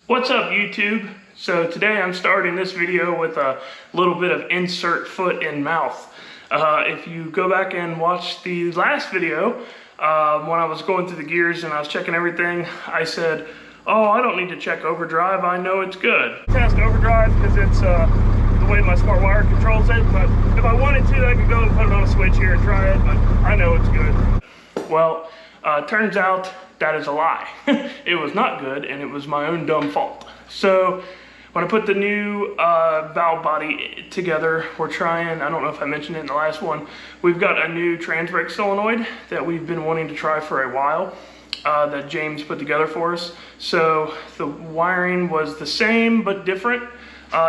What's up, YouTube? So today I'm starting this video with a little bit of insert foot in mouth. If you go back and watch the last video, when I was going through the gears and I was checking everything, I said, oh, I don't need to check overdrive, I know it's good. Test overdrive because it's the way my smart wire controls it, but if I wanted to, I could go and put it on a switch here and try it, but I know it's good. Well, turns out that is a lie. It was not good, and it was my own dumb fault. So when I put the new valve body together, we're trying, I don't know if I mentioned it in the last one, we've got a new trans brake solenoid that we've been wanting to try for a while, that James put together for us. So the wiring was the same but different.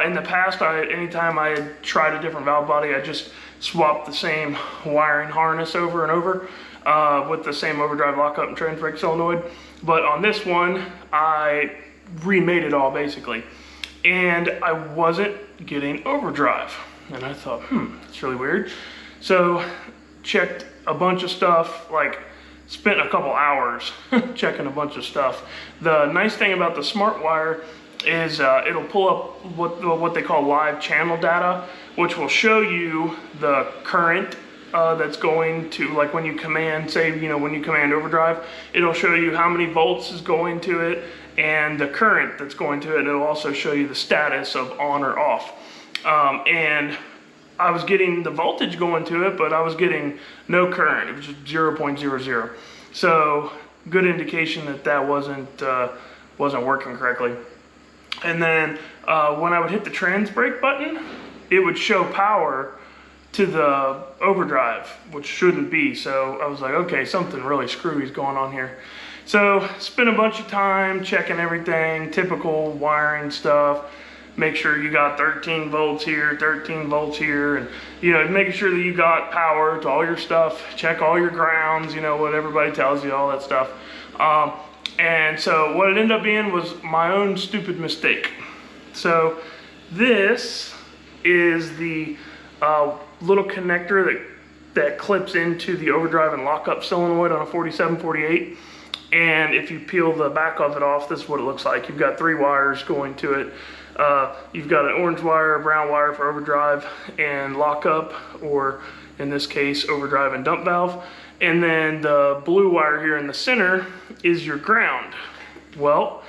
In the past, anytime I had tried a different valve body, I just swapped the same wiring harness over and over with the same overdrive lockup and trans brake solenoid. But on this one, I remade it all basically. And I wasn't getting overdrive. And I thought, that's really weird. So checked a bunch of stuff, like spent a couple hours checking a bunch of stuff. The nice thing about the smart wire is it'll pull up what they call live channel data, which will show you the current that's going to, like when you command, say, when you command overdrive, it'll show you how many volts is going to it and the current that's going to it. It'll also show you the status of on or off. And I was getting the voltage going to it, but I was getting no current. It was just 0.00. So good indication that that wasn't working correctly. And then when I would hit the trans brake button, it would show power to the overdrive, which shouldn't be. So I was like, okay, something really screwy is going on here. So spent a bunch of time checking everything, typical wiring stuff, make sure you got 13 volts here, 13 volts here, and making sure that you got power to all your stuff, check all your grounds, what everybody tells you, all that stuff. And so what it ended up being was my own stupid mistake. So this is the little connector that clips into the overdrive and lockup solenoid on a 4748. And if you peel the back of it off, this is what it looks like. You've got 3 wires going to it. You've got an orange wire, a brown wire for overdrive and lockup, or in this case, overdrive and dump valve. And then the blue wire here in the center is your ground. Well,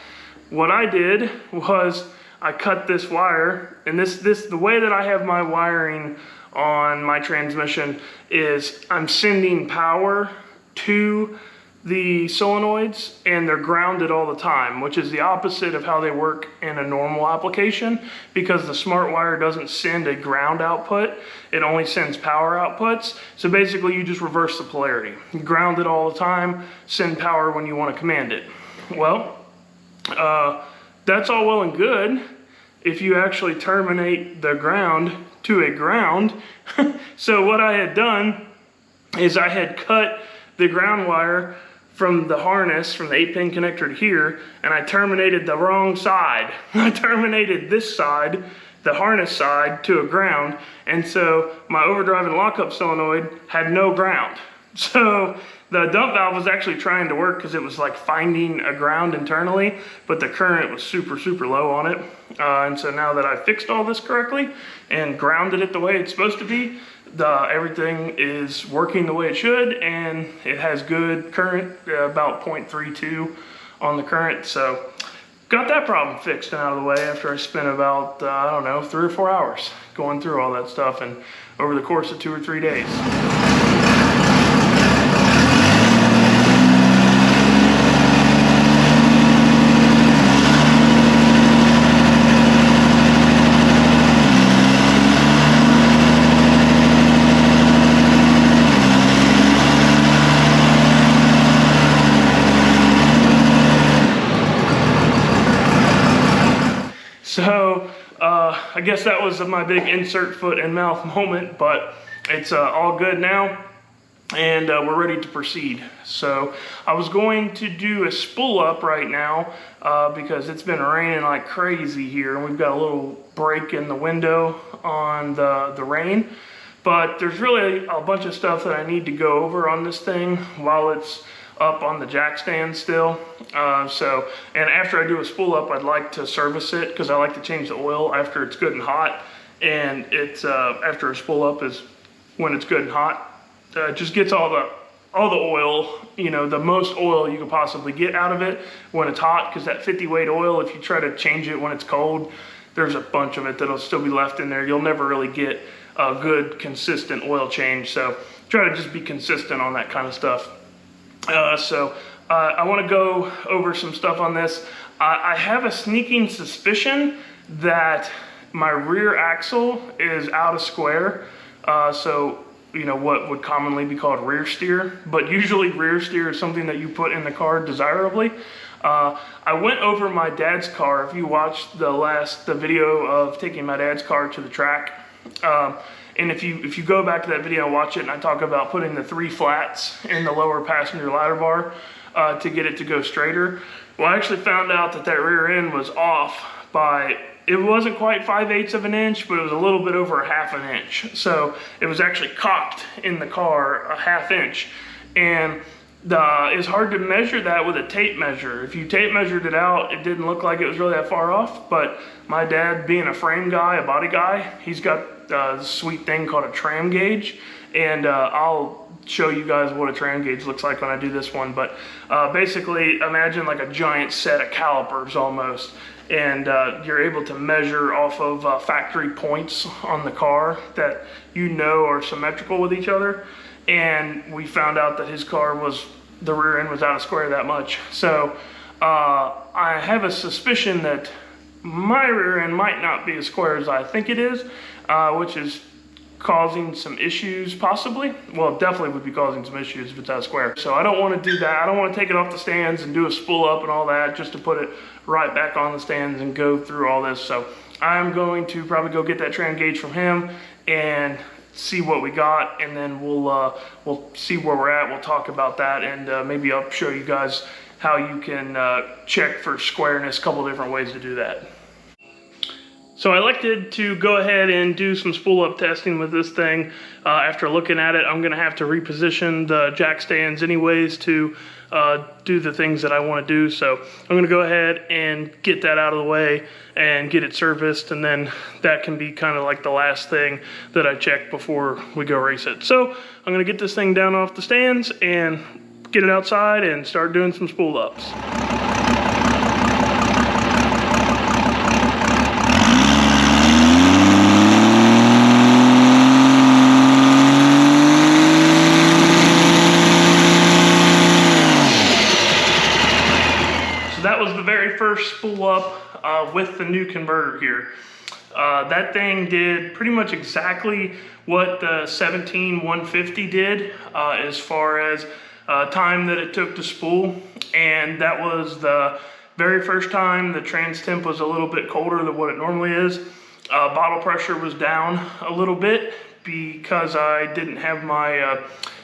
what I did was I cut this wire, and the way that I have my wiring on my transmission is I'm sending power to the solenoids and they're grounded all the time, which is the opposite of how they work in a normal application, because the smart wire doesn't send a ground output, it only sends power outputs. So basically you just reverse the polarity. You ground it all the time, send power when you want to command it. Well, that's all well and good if you actually terminate the ground to a ground. So what I had done is I had cut the ground wire from the harness, from the 8-pin connector to here, and I terminated the wrong side. I terminated this side, the harness side, to a ground, and so my overdrive and lockup solenoid had no ground. So the dump valve was actually trying to work because it was like finding a ground internally, but the current was super, super low on it. And so now that I fixed all this correctly and grounded it the way it's supposed to be, everything is working the way it should, and it has good current, about 0.32 on the current. So got that problem fixed and out of the way after I spent about, I don't know, 3 or 4 hours going through all that stuff, and over the course of 2 or 3 days. So I guess that was my big insert foot and mouth moment, but it's all good now, and we're ready to proceed. So I was going to do a spool up right now because it's been raining like crazy here, and we've got a little break in the window on the rain. But there's really a bunch of stuff that I need to go over on this thing while it's up on the jack stand still. And after I do a spool up, I'd like to service it because I like to change the oil after it's good and hot. And it's after a spool up is when it's good and hot. It just gets all the oil, you know, the most oil you could possibly get out of it when it's hot, because that 50 weight oil, if you try to change it when it's cold, there's a bunch of it that'll still be left in there. You'll never really get a good consistent oil change. So try to just be consistent on that kind of stuff. I want to go over some stuff on this. I have a sneaking suspicion that my rear axle is out of square. So you know, what would commonly be called rear steer, but usually rear steer is something that you put in the car desirably. I went over my dad's car. If you watched the video of taking my dad's car to the track, and if you go back to that video and watch it, and I talk about putting the 3 flats in the lower passenger ladder bar to get it to go straighter. Well, I actually found out that rear end was off by, it wasn't quite 5/8 of an inch, but it was a little bit over 1/2 inch. So it was actually cocked in the car 1/2 inch. And it's hard to measure that with a tape measure. If you tape measured it out, it didn't look like it was really that far off. But my dad, being a frame guy, a body guy, he's got this sweet thing called a tram gauge. And I'll show you guys what a tram gauge looks like when I do this one. But basically, imagine like a giant set of calipers almost. And you're able to measure off of factory points on the car that you know are symmetrical with each other. And we found out that his car the rear end was out of square that much. So I have a suspicion that my rear end might not be as square as I think it is, which is causing some issues possibly. Well, it definitely would be causing some issues if it's out of square. So I don't want to do that. I don't want to take it off the stands and do a spool up and all that just to put it right back on the stands and go through all this. So I'm going to probably go get that tram gauge from him and see what we got, and then we'll see where we're at. We'll talk about that, and maybe I'll show you guys how you can check for squareness, a couple different ways to do that. So I elected to go ahead and do some spool up testing with this thing. After looking at it, I'm gonna have to reposition the jack stands anyways to do the things that I wanna do. So I'm gonna go ahead and get that out of the way and get it serviced, and then that can be kind of like the last thing that I check before we go race it. So I'm gonna get this thing down off the stands and get it outside and start doing some spool ups. That was the very first spool up with the new converter here. That thing did pretty much exactly what the 17150 did as far as time that it took to spool. And that was the very first time. The trans temp was a little bit colder than what it normally is. Bottle pressure was down a little bit because I didn't have my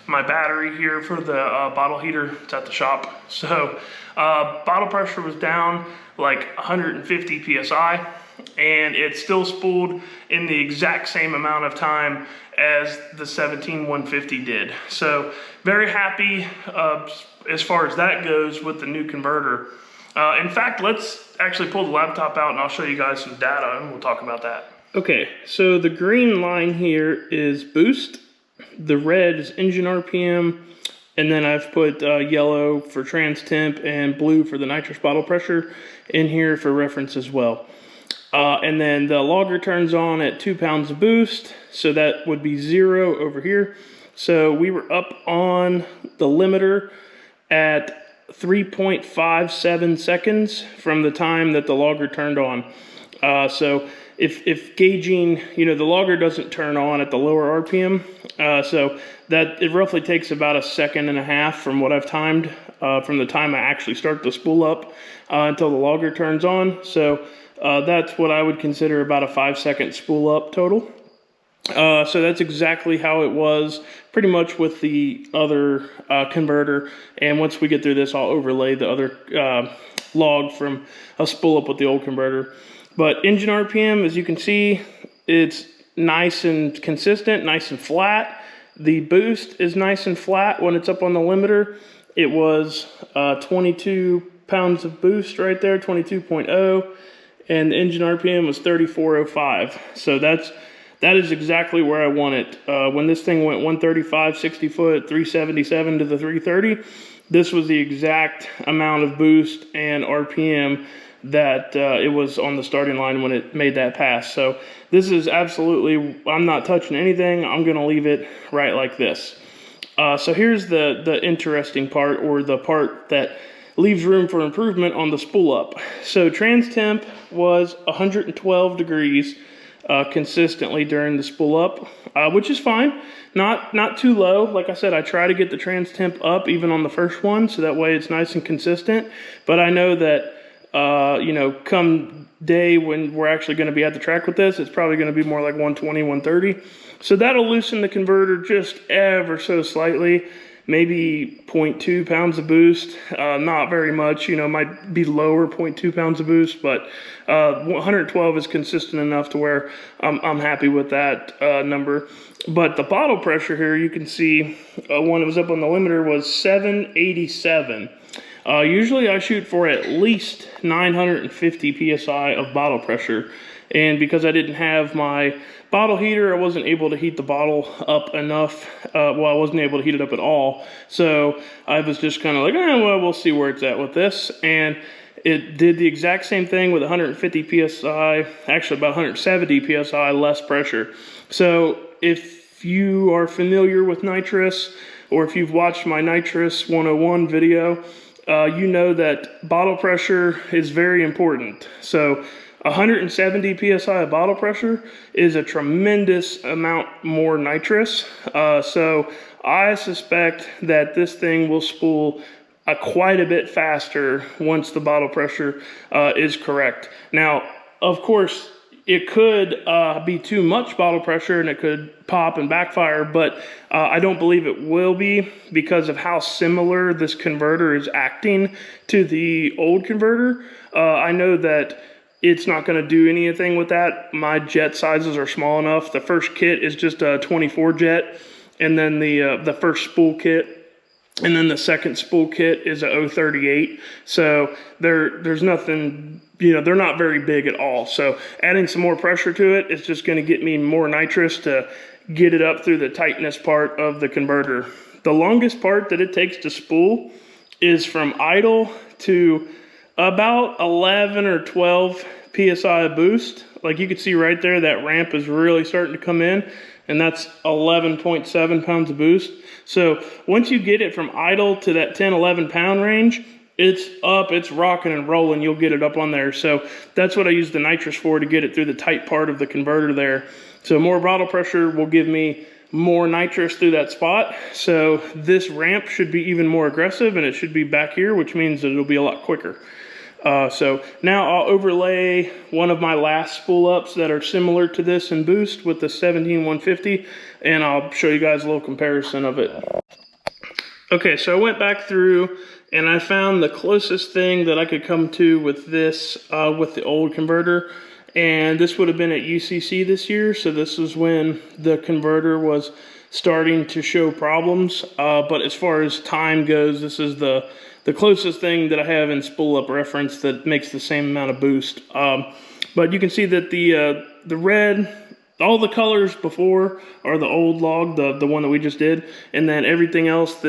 my battery here for the bottle heater. It's at the shop. So bottle pressure was down like 150 psi, and it still spooled in the exact same amount of time as the 17150 did. So very happy as far as that goes with the new converter. In fact, let's actually pull the laptop out and I'll show you guys some data and we'll talk about that. Okay, so the green line here is boost, the red is engine RPM, and then I've put yellow for trans temp and blue for the nitrous bottle pressure in here for reference as well. And then the logger turns on at 2 pounds of boost, so that would be 0 over here. So we were up on the limiter at 3.57 seconds from the time that the logger turned on. So if gauging, you know, the logger doesn't turn on at the lower RPM, so that it roughly takes about 1.5 seconds from what I've timed, from the time I actually start the spool up until the logger turns on. So that's what I would consider about a 5-second spool up total. So that's exactly how it was pretty much with the other converter. And once we get through this, I'll overlay the other log from a spool up with the old converter. But engine RPM, as you can see, it's nice and consistent, nice and flat. The boost is nice and flat when it's up on the limiter. it was 22 pounds of boost right there, 22.0, and the engine RPM was 3405. So that is exactly where I want it. When this thing went 135, 60 foot, 377 to the 330, this was the exact amount of boost and RPM that it was on the starting line when it made that pass. So this is absolutely, I'm not touching anything. I'm going to leave it right like this. So here's the interesting part, or the part that leaves room for improvement on the spool up. So trans temp was 112 degrees consistently during the spool up, which is fine. Not too low. Like I said, I try to get the trans temp up even on the first one, so that way it's nice and consistent. But I know that you know, come day when we're actually going to be at the track with this, it's probably going to be more like 120, 130. So that'll loosen the converter just ever so slightly, maybe 0.2 pounds of boost, not very much, you know, might be lower, 0.2 pounds of boost, but 112 is consistent enough to where I'm happy with that number. But the bottle pressure here, you can see when it was up on the limiter was 787. Usually I shoot for at least 950 PSI of bottle pressure. And because I didn't have my bottle heater, I wasn't able to heat the bottle up enough. Well, I wasn't able to heat it up at all. So I was just kind of like, well, we'll see where it's at with this. And it did the exact same thing with 150 PSI, actually about 170 PSI less pressure. So if you are familiar with nitrous, or if you've watched my Nitrous 101 video, you know that bottle pressure is very important. So 170 PSI of bottle pressure is a tremendous amount more nitrous. So I suspect that this thing will spool quite a bit faster once the bottle pressure is correct. Now, of course, it could be too much bottle pressure and it could pop and backfire, but I don't believe it will be because of how similar this converter is acting to the old converter. I know that it's not going to do anything with that. My jet sizes are small enough. The first kit is just a 24 jet, and then the first spool kit, and then the second spool kit is a 038. So there's nothing, you know, they're not very big at all. So adding some more pressure to it is just going to get me more nitrous to get it up through the tightness part of the converter. The longest part that it takes to spool is from idle to about 11 or 12 PSI of boost. Like you can see right there, that ramp is really starting to come in, and that's 11.7 pounds of boost. So once you get it from idle to that 10, 11 pound range, it's up, it's rocking and rolling. You'll get it up on there. So that's what I use the nitrous for, to get it through the tight part of the converter there. So more bottle pressure will give me more nitrous through that spot. So this ramp should be even more aggressive, and it should be back here, which means that it'll be a lot quicker. So now I'll overlay one of my last spool ups that are similar to this in boost with the 17150, and I'll show you guys a little comparison of it. Okay, so I went back through and I found the closest thing that I could come to with this, with the old converter. And this would have been at UCC this year. So this is when the converter was starting to show problems. But as far as time goes, this is the closest thing that I have in spool up reference that makes the same amount of boost. But you can see that the red, all the colors before are the old log, the one that we just did. And then everything else,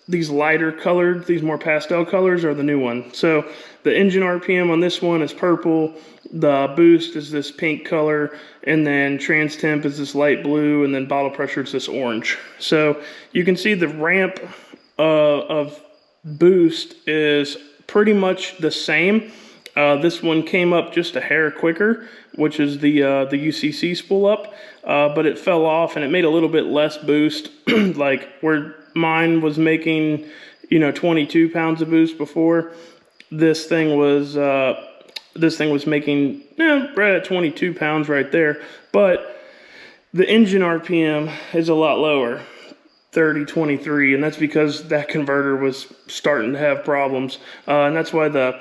these lighter colored, these more pastel colors are the new one. So the engine RPM on this one is purple, the boost is this pink color, and then trans temp is this light blue, and then bottle pressure is this orange. So you can see the ramp of boost is pretty much the same. This one came up just a hair quicker, which is the UCC spool up, but it fell off and it made a little bit less boost, like where mine was making, you know, 22 pounds of boost before. This thing was making, right at 22 pounds right there, but the engine RPM is a lot lower, 30-23, and that's because that converter was starting to have problems, and that's why the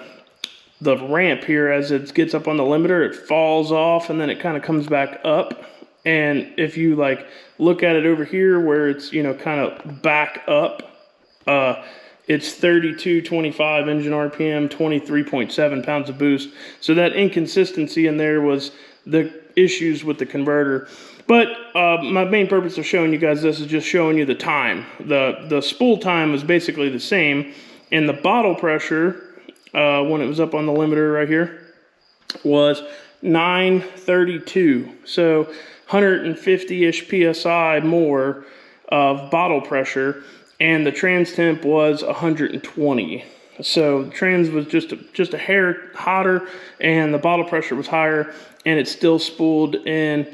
ramp here, as it gets up on the limiter, it falls off and then it kind of comes back up. And if you like look at it over here where it's, you know, kind of back up, it's 3225 engine RPM, 23.7 pounds of boost. So that inconsistency in there was the issues with the converter. But my main purpose of showing you guys this is just showing you the time. The spool time was basically the same, and the bottle pressure, when it was up on the limiter right here, was 932. So 150-ish PSI more of bottle pressure, and the trans temp was 120. So the trans was just a hair hotter, and the bottle pressure was higher, and it still spooled in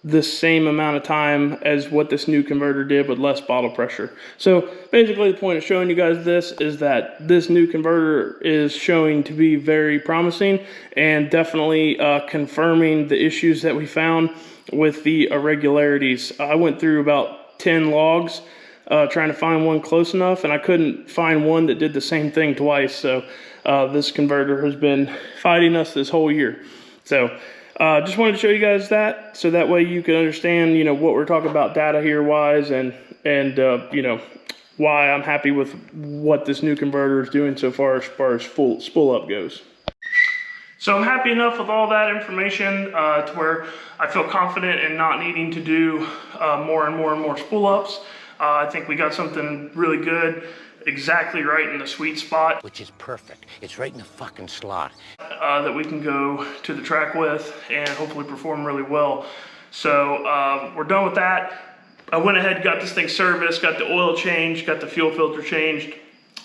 the same amount of time as what this new converter did with less bottle pressure. So basically the point of showing you guys this is that this new converter is showing to be very promising, and definitely confirming the issues that we found with the irregularities. I went through about 10 logs trying to find one close enough, and I couldn't find one that did the same thing twice. So this converter has been fighting us this whole year. So just wanted to show you guys that, so that way you can understand, you know, what we're talking about data here wise, and you know, why I'm happy with what this new converter is doing so far as Spool Up goes. So I'm happy enough with all that information to where I feel confident in not needing to do more and more spool ups. I think we got something really good, exactly right in the sweet spot. Which is perfect. It's right in the fucking slot. That we can go to the track with and hopefully perform really well. So we're done with that. I went ahead and got this thing serviced, got the oil changed, got the fuel filter changed.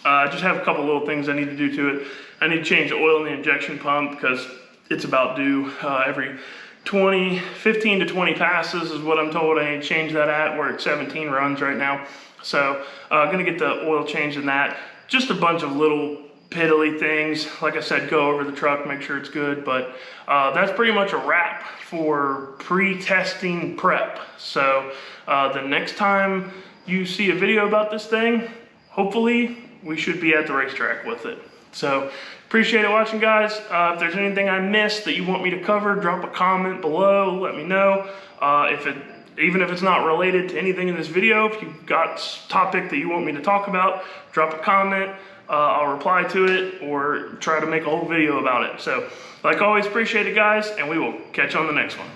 I just have a couple little things I need to do to it. I need to change the oil in the injection pump because it's about due every 15 to 20 passes is what I'm told I need to change that at. We're at 17 runs right now. So gonna get the oil changed in that. Just a bunch of little piddly things. Like I said, go over the truck, make sure it's good. But that's pretty much a wrap for pre-testing prep. So the next time you see a video about this thing, hopefully we should be at the racetrack with it. So appreciate it watching, guys. If there's anything I missed that you want me to cover, drop a comment below, let me know. Even if it's not related to anything in this video, if you've got a topic that you want me to talk about, drop a comment. I'll reply to it or try to make a whole video about it. So like always, appreciate it, guys, and we will catch you on the next one.